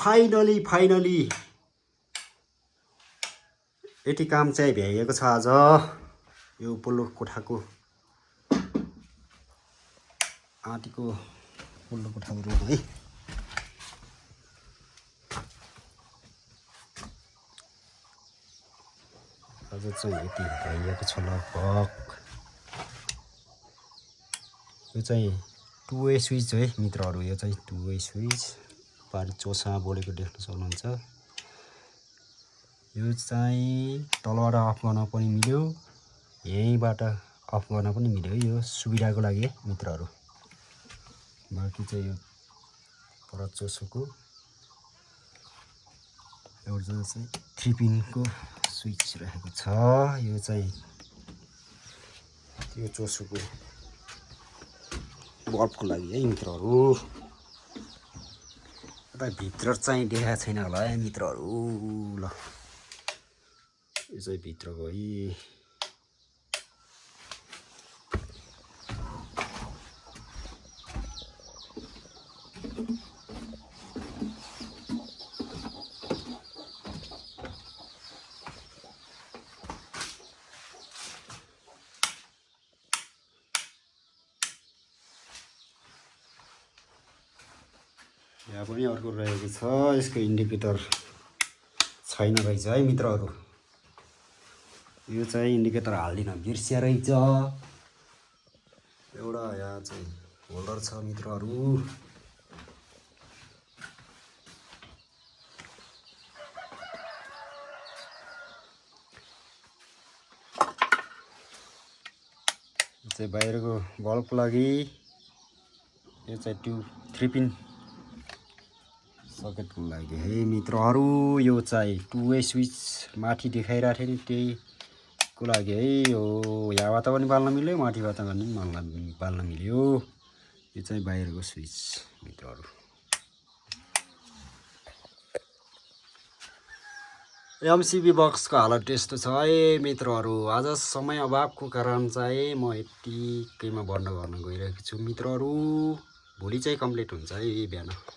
Finally यति काम चाहिँ भ्याइएको छ आज यो पल्लो कोठाको आँटीको पल्लो कोठाको रुम है। आज चाहिँ यति भइएको छ लगभग। यो चाहिँ 2 वे स्विच है मित्रहरू, यो चाहिँ 2 वे स्विच पानी चोसा बोलेको देख्न सक्नुहुन्छ। यो चाहिँ तलबाट अफ गर्न पनि मिल्यो, यहीँबाट अफ गर्न पनि मिल्यो, यो सुविधाको लागि है मित्रहरू। बाँकी चाहिँ यो पर चोसोको एउटा चाहिँ 3 पिनको स्विच रहेको छ। यो चाहिँ यो चोसोको बल्बको लागि है मित्रहरू। र भित्र चाहिँ देखाएको छैन होला है मित्रहरू। ल यो चाहिँ भित्रको है। यहाँ पनि अर्को रहेको छ, यसको इन्डिकेटर छैन रहेछ है मित्रहरू। यो चाहिँ इन्डिकेटर हाल्दिन बिर्सिया रहेछ। एउटा यहाँ चाहिँ होल्डर छ मित्रहरू। यो चाहिँ बाहिरको बल्बको लागि, यो चाहिँ 3 पिन सकेटको लागि है मित्रहरू। यो चाहिँ 2 वे स्विच माथि देखाइरहेको थियो नि त्यहीको लागि है। यो यहाँबाट पनि बाल्न मिल्यो, माथिबाट पनि बाल्न मिल्यो। यो चाहिँ बाहिरको स्विच मित्रहरू। एमसिबी बक्सको हालत त्यस्तो छ है मित्रहरू। आज समय अभावको कारण चाहिँ म यतिकैमा बन्द गर्न गइरहेको छु मित्रहरू। भोलि चाहिँ कम्प्लिट हुन्छ है बिहान।